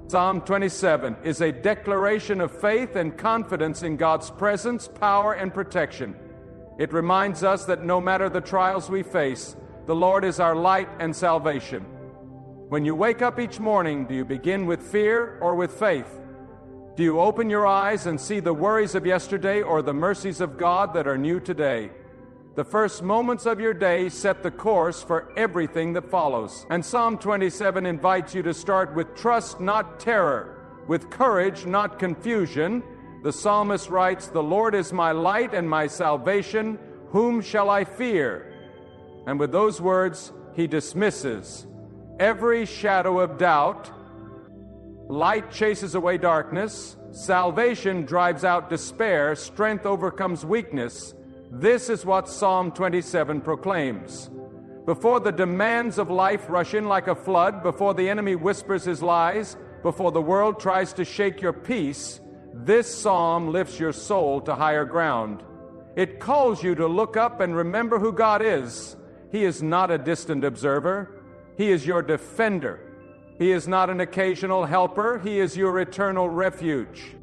Psalm 27 is a declaration of faith and confidence in God's presence, power, and protection. It reminds us that no matter the trials we face, the Lord is our light and salvation. When you wake up each morning, do you begin with fear or with faith? Do you open your eyes and see the worries of yesterday or the mercies of God that are new today? The first moments of your day set the course for everything that follows. And Psalm 27 invites you to start with trust, not terror, with courage, not confusion. The psalmist writes, "The Lord is my light and my salvation. Whom shall I fear?" And with those words, he dismisses every shadow of doubt. Light chases away darkness. Salvation drives out despair. Strength overcomes weakness. This is what Psalm 27 proclaims. Before the demands of life rush in like a flood, before the enemy whispers his lies, before the world tries to shake your peace, this psalm lifts your soul to higher ground. It calls you to look up and remember who God is. He is not a distant observer. He is your defender. He is not an occasional helper. He is your eternal refuge.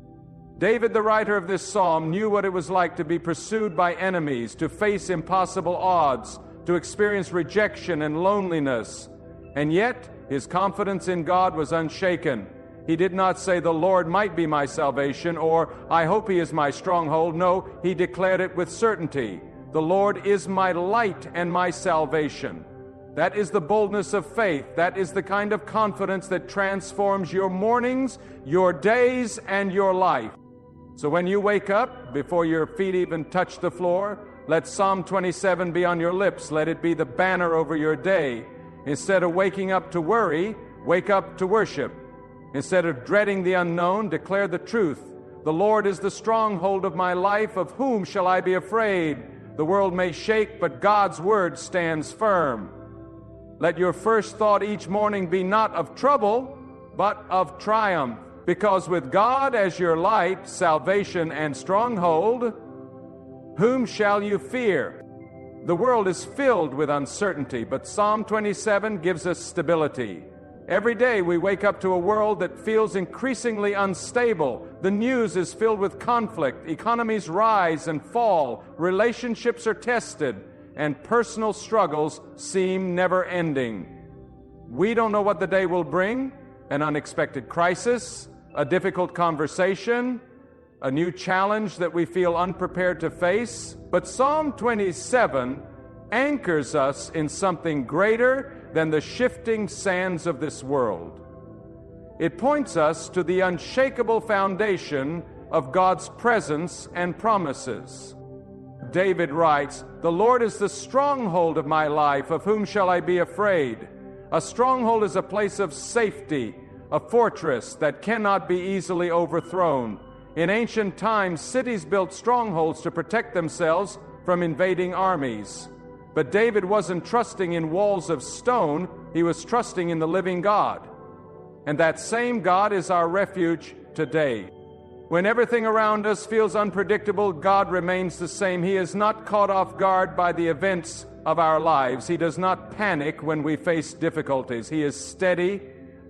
David, the writer of this psalm, knew what it was like to be pursued by enemies, to face impossible odds, to experience rejection and loneliness. And yet, his confidence in God was unshaken. He did not say, "The Lord might be my salvation," or "I hope he is my stronghold." No, he declared it with certainty. "The Lord is my light and my salvation." That is the boldness of faith. That is the kind of confidence that transforms your mornings, your days, and your life. So when you wake up, before your feet even touch the floor, let Psalm 27 be on your lips. Let it be the banner over your day. Instead of waking up to worry, wake up to worship. Instead of dreading the unknown, declare the truth. "The Lord is the stronghold of my life. Of whom shall I be afraid? The world may shake, but God's word stands firm." Let your first thought each morning be not of trouble, but of triumph. Because with God as your light, salvation, and stronghold, whom shall you fear? The world is filled with uncertainty, but Psalm 27 gives us stability. Every day we wake up to a world that feels increasingly unstable. The news is filled with conflict. Economies rise and fall. Relationships are tested, and personal struggles seem never-ending. We don't know what the day will bring: an unexpected crisis, a difficult conversation, a new challenge that we feel unprepared to face. But Psalm 27 anchors us in something greater than the shifting sands of this world. It points us to the unshakable foundation of God's presence and promises. David writes, "The Lord is the stronghold of my life. Of whom shall I be afraid?" A stronghold is a place of safety, a fortress that cannot be easily overthrown. In ancient times, cities built strongholds to protect themselves from invading armies. But David wasn't trusting in walls of stone. He was trusting in the living God. And that same God is our refuge today. When everything around us feels unpredictable, God remains the same. He is not caught off guard by the events of our lives. He does not panic when we face difficulties. He is steady,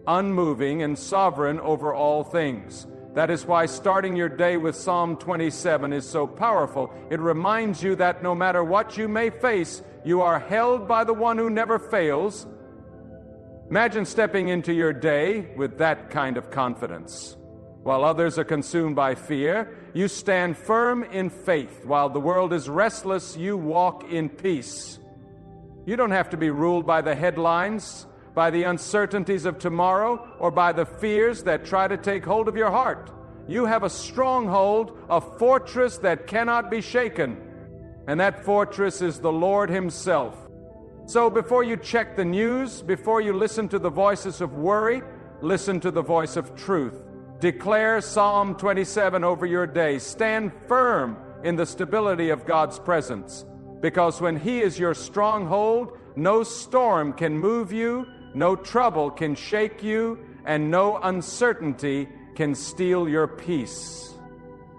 unmoving, and sovereign over all things. That is why starting your day with Psalm 27 is so powerful. It reminds you that no matter what you may face, you are held by the one who never fails. Imagine stepping into your day with that kind of confidence. While others are consumed by fear, you stand firm in faith. While the world is restless, you walk in peace. You don't have to be ruled by the headlines, by the uncertainties of tomorrow, or by the fears that try to take hold of your heart. You have a stronghold, a fortress that cannot be shaken. And that fortress is the Lord Himself. So before you check the news, before you listen to the voices of worry, listen to the voice of truth. Declare Psalm 27 over your day. Stand firm in the stability of God's presence. Because when He is your stronghold, no storm can move you, no trouble can shake you, and no uncertainty can steal your peace.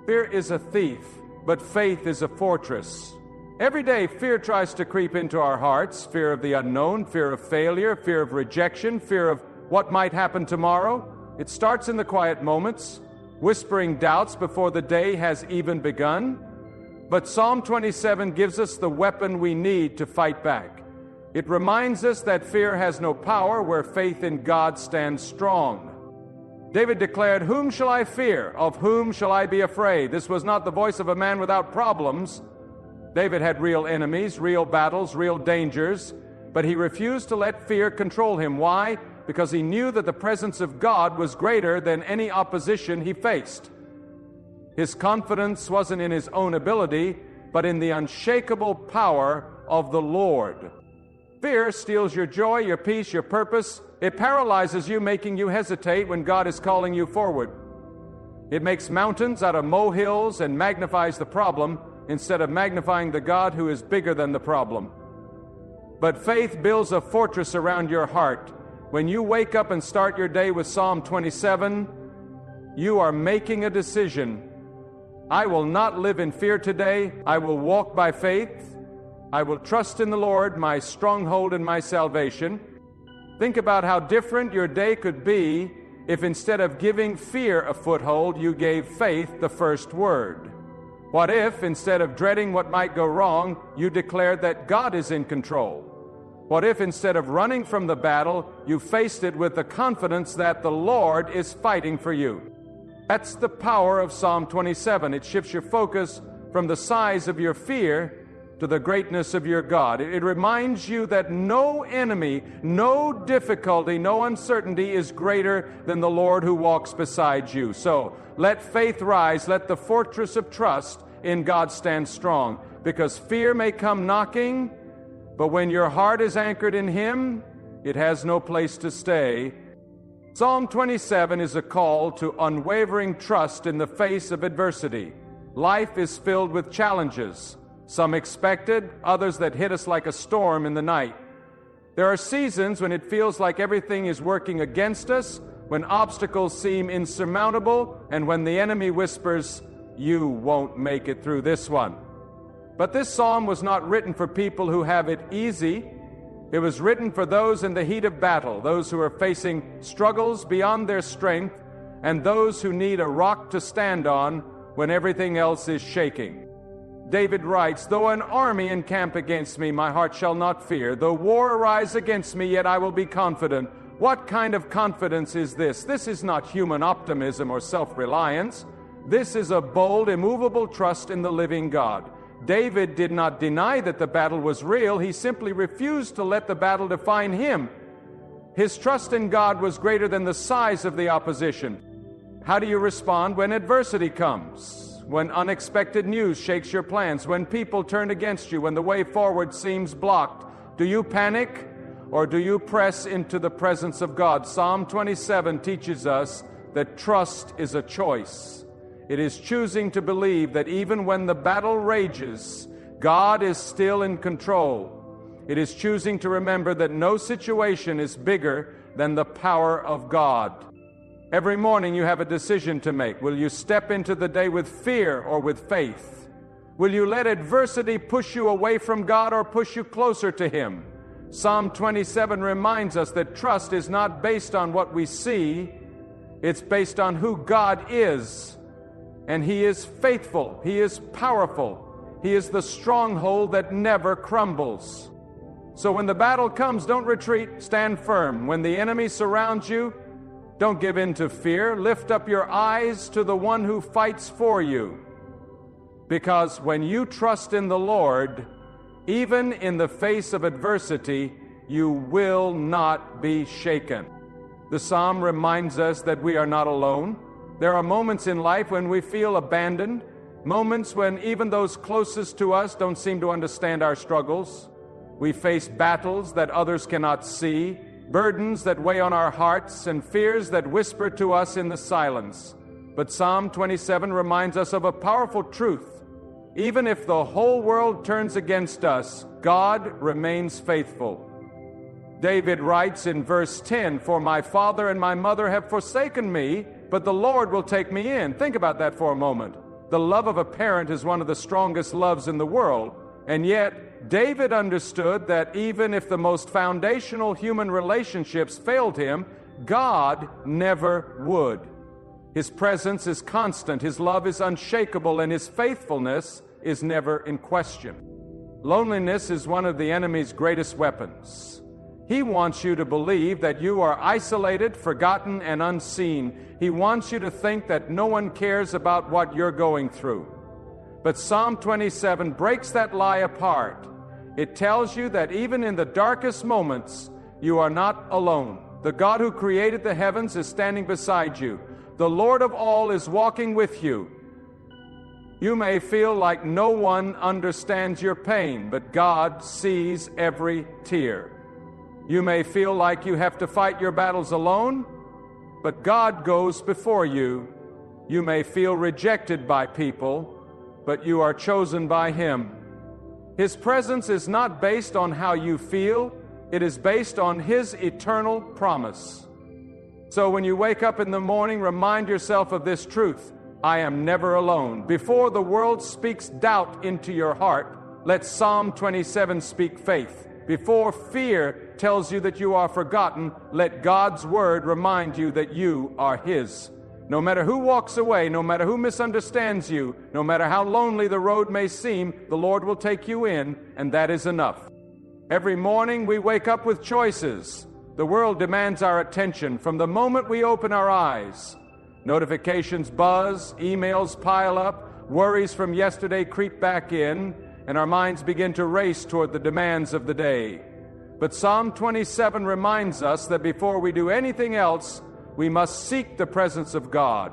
Fear is a thief, but faith is a fortress. Every day, fear tries to creep into our hearts. Fear of the unknown, fear of failure, fear of rejection, fear of what might happen tomorrow. It starts in the quiet moments, whispering doubts before the day has even begun. But Psalm 27 gives us the weapon we need to fight back. It reminds us that fear has no power where faith in God stands strong. David declared, "Whom shall I fear? Of whom shall I be afraid?" This was not the voice of a man without problems. David had real enemies, real battles, real dangers, but he refused to let fear control him. Why? Because he knew that the presence of God was greater than any opposition he faced. His confidence wasn't in his own ability, but in the unshakable power of the Lord. Fear steals your joy, your peace, your purpose. It paralyzes you, making you hesitate when God is calling you forward. It makes mountains out of molehills and magnifies the problem instead of magnifying the God who is bigger than the problem. But faith builds a fortress around your heart. When you wake up and start your day with Psalm 27, you are making a decision. I will not live in fear today. I will walk by faith. I will trust in the Lord, my stronghold and my salvation. Think about how different your day could be if instead of giving fear a foothold, you gave faith the first word. What if, instead of dreading what might go wrong, you declared that God is in control? What if, instead of running from the battle, you faced it with the confidence that the Lord is fighting for you? That's the power of Psalm 27. It shifts your focus from the size of your fear to the greatness of your God. It reminds you that no enemy, no difficulty, no uncertainty is greater than the Lord who walks beside you. So let faith rise, let the fortress of trust in God stand strong, because fear may come knocking, but when your heart is anchored in Him, it has no place to stay. Psalm 27 is a call to unwavering trust in the face of adversity. Life is filled with challenges, some expected, others that hit us like a storm in the night. There are seasons when it feels like everything is working against us, when obstacles seem insurmountable, and when the enemy whispers, "You won't make it through this one." But this psalm was not written for people who have it easy. It was written for those in the heat of battle, those who are facing struggles beyond their strength, and those who need a rock to stand on when everything else is shaking. David writes, "Though an army encamp against me, my heart shall not fear. Though war arise against me, yet I will be confident." What kind of confidence is this? This is not human optimism or self-reliance. This is a bold, immovable trust in the living God. David did not deny that the battle was real. He simply refused to let the battle define him. His trust in God was greater than the size of the opposition. How do you respond when adversity comes? When unexpected news shakes your plans, when people turn against you, when the way forward seems blocked? Do you panic or do you press into the presence of God? Psalm 27 teaches us that trust is a choice. It is choosing to believe that even when the battle rages, God is still in control. It is choosing to remember that no situation is bigger than the power of God. Every morning you have a decision to make. Will you step into the day with fear or with faith? Will you let adversity push you away from God or push you closer to Him? Psalm 27 reminds us that trust is not based on what we see. It's based on who God is. And He is faithful. He is powerful. He is the stronghold that never crumbles. So when the battle comes, don't retreat. Stand firm. When the enemy surrounds you, don't give in to fear. Lift up your eyes to the one who fights for you. Because when you trust in the Lord, even in the face of adversity, you will not be shaken. The psalm reminds us that we are not alone. There are moments in life when we feel abandoned, moments when even those closest to us don't seem to understand our struggles. We face battles that others cannot see, burdens that weigh on our hearts, and fears that whisper to us in the silence. But Psalm 27 reminds us of a powerful truth. Even if the whole world turns against us, God remains faithful. David writes in verse 10, "For my father and my mother have forsaken me, but the Lord will take me in." Think about that for a moment. The love of a parent is one of the strongest loves in the world, and yet David understood that even if the most foundational human relationships failed him, God never would. His presence is constant, His love is unshakable, and His faithfulness is never in question. Loneliness is one of the enemy's greatest weapons. He wants you to believe that you are isolated, forgotten, and unseen. He wants you to think that no one cares about what you're going through. But Psalm 27 breaks that lie apart. It tells you that even in the darkest moments, you are not alone. The God who created the heavens is standing beside you. The Lord of all is walking with you. You may feel like no one understands your pain, but God sees every tear. You may feel like you have to fight your battles alone, but God goes before you. You may feel rejected by people, but you are chosen by Him. His presence is not based on how you feel. It is based on His eternal promise. So when you wake up in the morning, remind yourself of this truth. I am never alone. Before the world speaks doubt into your heart, let Psalm 27 speak faith. Before fear tells you that you are forgotten, let God's word remind you that you are His. No matter who walks away, no matter who misunderstands you, no matter how lonely the road may seem, the Lord will take you in, and that is enough. Every morning we wake up with choices. The world demands our attention from the moment we open our eyes. Notifications buzz, emails pile up, worries from yesterday creep back in, and our minds begin to race toward the demands of the day. But Psalm 27 reminds us that before we do anything else, we must seek the presence of God.